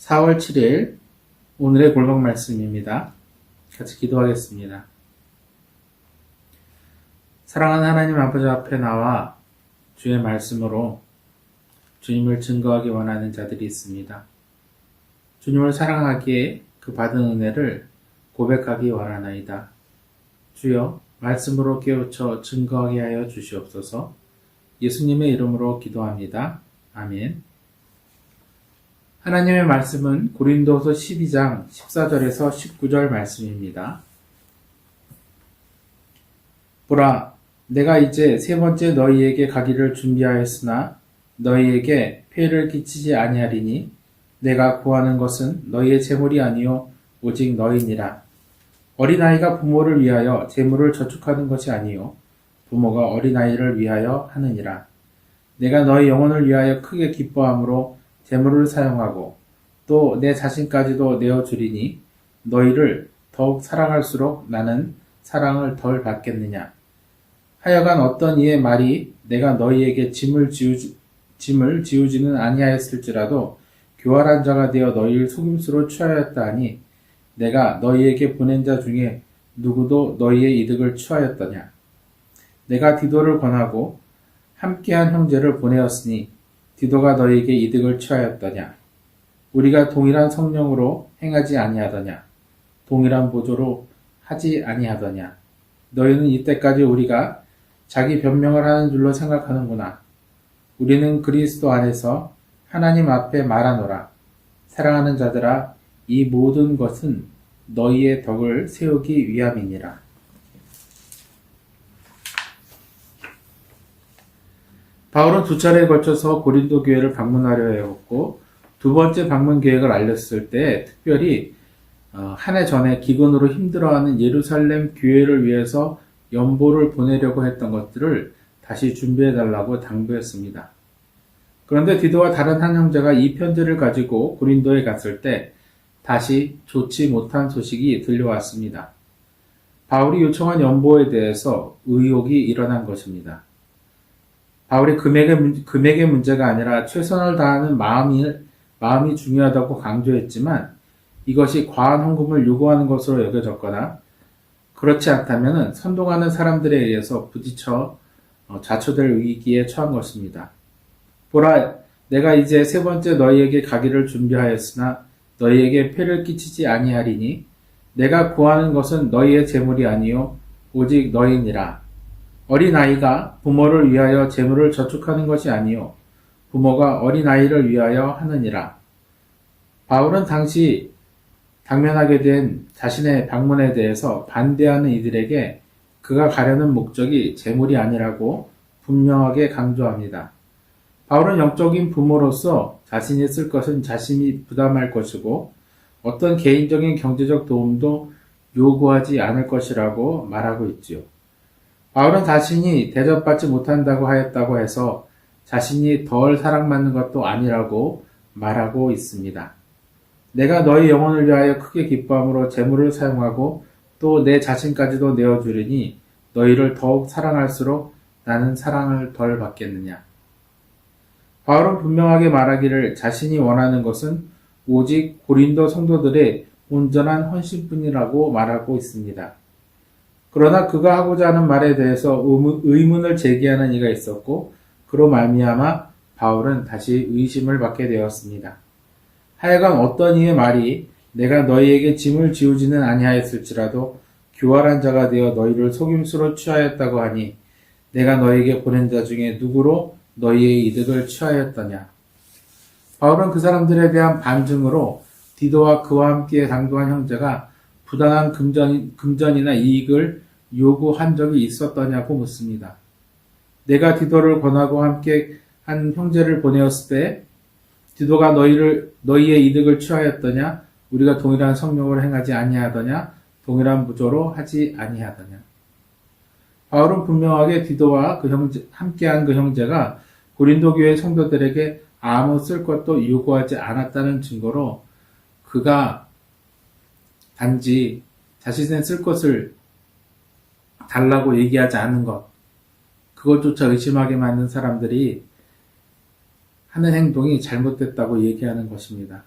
4월 7일 오늘의 골방 말씀입니다. 같이 기도하겠습니다. 사랑하는 하나님 아버지 앞에 나와 주의 말씀으로 주님을 증거하기 원하는 자들이 있습니다. 주님을 사랑하기에 그 받은 은혜를 고백하기 원하나이다. 주여 말씀으로 깨우쳐 증거하게 하여 주시옵소서. 예수님의 이름으로 기도합니다. 아멘. 하나님의 말씀은 고린도서 12장 14절에서 19절 말씀입니다. 보라, 내가 이제 세 번째 너희에게 가기를 준비하였으나 너희에게 폐를 끼치지 아니하리니 내가 구하는 것은 너희의 재물이 아니요 오직 너희니라. 어린아이가 부모를 위하여 재물을 저축하는 것이 아니요 부모가 어린아이를 위하여 하느니라. 내가 너희 영혼을 위하여 크게 기뻐함으로 재물을 사용하고 또 내 자신까지도 내어주리니 너희를 더욱 사랑할수록 나는 사랑을 덜 받겠느냐. 하여간 어떤 이의 말이 내가 너희에게 짐을 지우지는 아니하였을지라도 교활한 자가 되어 너희를 속임수로 취하였다 하니 내가 너희에게 보낸 자 중에 누구도 너희의 이득을 취하였더냐. 내가 디도를 권하고 함께한 형제를 보내었으니 디도가 너희에게 이득을 취하였더냐. 우리가 동일한 성령으로 행하지 아니하더냐. 동일한 보조로 하지 아니하더냐. 너희는 이때까지 우리가 자기 변명을 하는 줄로 생각하는구나. 우리는 그리스도 안에서 하나님 앞에 말하노라. 사랑하는 자들아, 이 모든 것은 너희의 덕을 세우기 위함이니라. 바울은 두 차례에 걸쳐서 고린도 교회를 방문하려 해왔고 두 번째 방문 계획을 알렸을 때 특별히 한 해 전에 기근으로 힘들어하는 예루살렘 교회를 위해서 연보를 보내려고 했던 것들을 다시 준비해달라고 당부했습니다. 그런데 디도와 다른 한 형제가 이 편지를 가지고 고린도에 갔을 때 다시 좋지 못한 소식이 들려왔습니다. 바울이 요청한 연보에 대해서 의혹이 일어난 것입니다. 바울이 금액의 문제가 아니라 최선을 다하는 마음이 중요하다고 강조했지만 이것이 과한 헌금을 요구하는 것으로 여겨졌거나 그렇지 않다면 선동하는 사람들에 의해서 부딪혀 자초될 위기에 처한 것입니다. 보라, 내가 이제 세 번째 너희에게 가기를 준비하였으나 너희에게 폐를 끼치지 아니하리니 내가 구하는 것은 너희의 재물이 아니요 오직 너희니라. 어린아이가 부모를 위하여 재물을 저축하는 것이 아니요 부모가 어린아이를 위하여 하느니라. 바울은 당시 당면하게 된 자신의 방문에 대해서 반대하는 이들에게 그가 가려는 목적이 재물이 아니라고 분명하게 강조합니다. 바울은 영적인 부모로서 자신이 쓸 것은 자신이 부담할 것이고 어떤 개인적인 경제적 도움도 요구하지 않을 것이라고 말하고 있지요. 바울은 자신이 대접받지 못한다고 하였다고 해서 자신이 덜 사랑받는 것도 아니라고 말하고 있습니다. 내가 너희 영혼을 위하여 크게 기뻐함으로 재물을 사용하고 또 내 자신까지도 내어주리니 너희를 더욱 사랑할수록 나는 사랑을 덜 받겠느냐. 바울은 분명하게 말하기를 자신이 원하는 것은 오직 고린도 성도들의 온전한 헌신뿐이라고 말하고 있습니다. 그러나 그가 하고자 하는 말에 대해서 의문을 제기하는 이가 있었고 그로 말미암아 바울은 다시 의심을 받게 되었습니다. 하여간 어떤 이의 말이 내가 너희에게 짐을 지우지는 아니하였을지라도 교활한 자가 되어 너희를 속임수로 취하였다고 하니 내가 너희에게 보낸 자 중에 누구로 너희의 이득을 취하였더냐. 바울은 그 사람들에 대한 반증으로 디도와 그와 함께 당도한 형제가 부당한 금전이나 이익을 요구한 적이 있었더냐고 묻습니다. 내가 디도를 권하고 함께 한 형제를 보내었을 때 디도가 너희의 이득을 취하였더냐? 우리가 동일한 성령으로 행하지 아니하더냐? 동일한 부조로 하지 아니하더냐? 바울은 분명하게 디도와 함께한 그 형제가 고린도 교회 성도들에게 아무 쓸 것도 요구하지 않았다는 증거로 그가 단지 자신의 쓸 것을 달라고 얘기하지 않는 것, 그것조차 의심하게 만든 사람들이 하는 행동이 잘못됐다고 얘기하는 것입니다.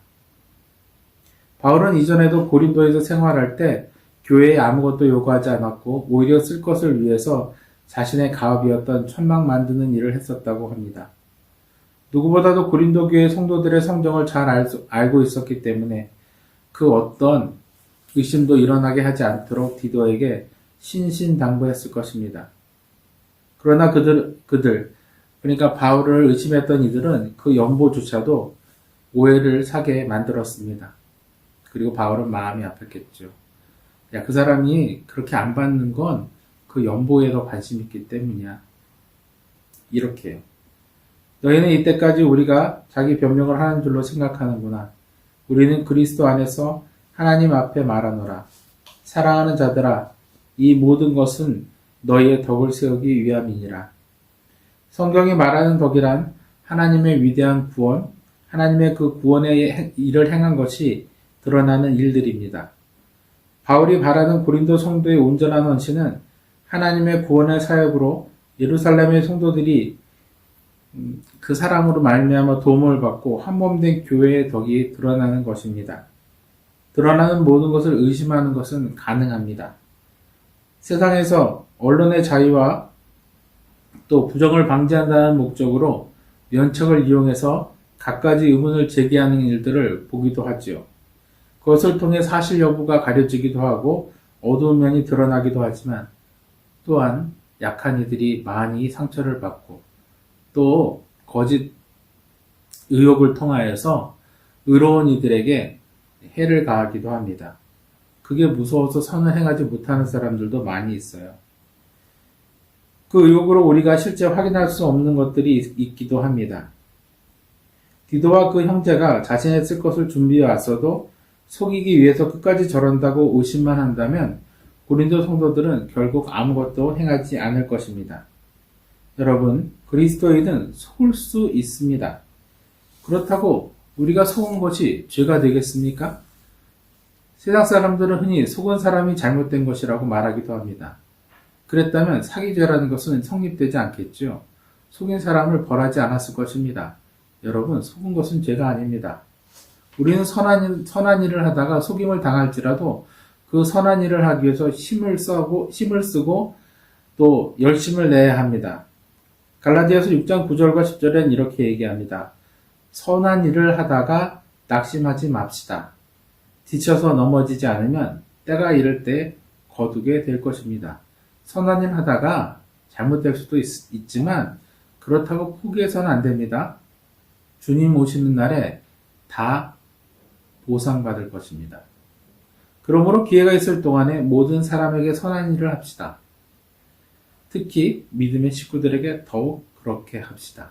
바울은 이전에도 고린도에서 생활할 때 교회에 아무것도 요구하지 않았고 오히려 쓸 것을 위해서 자신의 가업이었던 천막 만드는 일을 했었다고 합니다. 누구보다도 고린도 교회 성도들의 성정을 잘 알고 있었기 때문에 그 어떤 의심도 일어나게 하지 않도록 디도에게 신신당부했을 것입니다. 그러나 그러니까 바울을 의심했던 이들은 그 연보조차도 오해를 사게 만들었습니다. 그리고 바울은 마음이 아팠겠죠. 야, 그 사람이 그렇게 안 받는 건 그 연보에 더 관심 있기 때문이야. 이렇게요. 너희는 이때까지 우리가 자기 변명을 하는 줄로 생각하는구나. 우리는 그리스도 안에서 하나님 앞에 말하노라. 사랑하는 자들아, 이 모든 것은 너희의 덕을 세우기 위함이니라. 성경이 말하는 덕이란 하나님의 위대한 구원, 하나님의 그 구원의 일을 행한 것이 드러나는 일들입니다. 바울이 바라는 고린도 성도의 온전한 헌신은 하나님의 구원의 사역으로 예루살렘의 성도들이 그 사람으로 말미암아 도움을 받고 한몸된 교회의 덕이 드러나는 것입니다. 드러나는 모든 것을 의심하는 것은 가능합니다. 세상에서 언론의 자유와 또 부정을 방지한다는 목적으로 면책을 이용해서 갖가지 의문을 제기하는 일들을 보기도 하지요. 그것을 통해 사실 여부가 가려지기도 하고 어두운 면이 드러나기도 하지만 또한 약한 이들이 많이 상처를 받고 또 거짓 의혹을 통하여서 의로운 이들에게 해를 가하기도 합니다. 그게 무서워서 선을 행하지 못하는 사람들도 많이 있어요. 그 의혹으로 우리가 실제 확인할 수 없는 것들이 있기도 합니다. 디도와 그 형제가 자신의 쓸 것을 준비해 왔어도 속이기 위해서 끝까지 저런다고 의심만 한다면 고린도 성도들은 결국 아무것도 행하지 않을 것입니다. 여러분, 그리스도인은 속을 수 있습니다. 그렇다고 우리가 속은 것이 죄가 되겠습니까? 세상 사람들은 흔히 속은 사람이 잘못된 것이라고 말하기도 합니다. 그랬다면 사기죄라는 것은 성립되지 않겠죠. 속인 사람을 벌하지 않았을 것입니다. 여러분, 속은 것은 죄가 아닙니다. 우리는 선한 일을 하다가 속임을 당할지라도 그 선한 일을 하기 위해서 힘을 쓰고 또 열심을 내야 합니다. 갈라디아서 6장 9절과 10절엔 이렇게 얘기합니다. 선한 일을 하다가 낙심하지 맙시다. 지쳐서 넘어지지 않으면 때가 이를 때 거두게 될 것입니다. 선한 일 하다가 잘못될 수도 있지만 그렇다고 포기해서는 안 됩니다. 주님 오시는 날에 다 보상받을 것입니다. 그러므로 기회가 있을 동안에 모든 사람에게 선한 일을 합시다. 특히 믿음의 식구들에게 더욱 그렇게 합시다.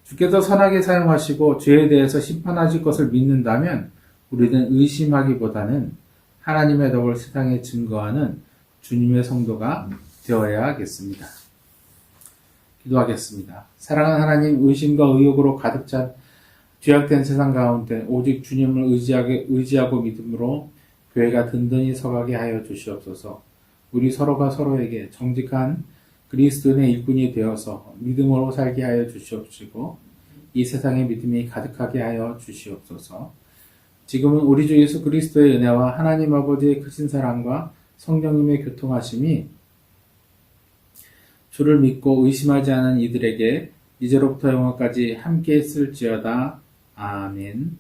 주께서 선하게 사용하시고 죄에 대해서 심판하실 것을 믿는다면 우리는 의심하기보다는 하나님의 덕을 세상에 증거하는 주님의 성도가 되어야 하겠습니다. 기도하겠습니다. 사랑하는 하나님, 의심과 의혹으로 가득 찬 죄악된 세상 가운데 오직 주님을 의지하고 믿음으로 교회가 든든히 서가게 하여 주시옵소서. 우리 서로가 서로에게 정직한 그리스도인의 일꾼이 되어서 믿음으로 살게 하여 주시옵시고 이 세상에 믿음이 가득하게 하여 주시옵소서. 지금은 우리 주 예수 그리스도의 은혜와 하나님 아버지의 크신 사랑과 성령님의 교통하심이 주를 믿고 의심하지 않은 이들에게 이제로부터 영원까지 함께 있을지어다. 아멘.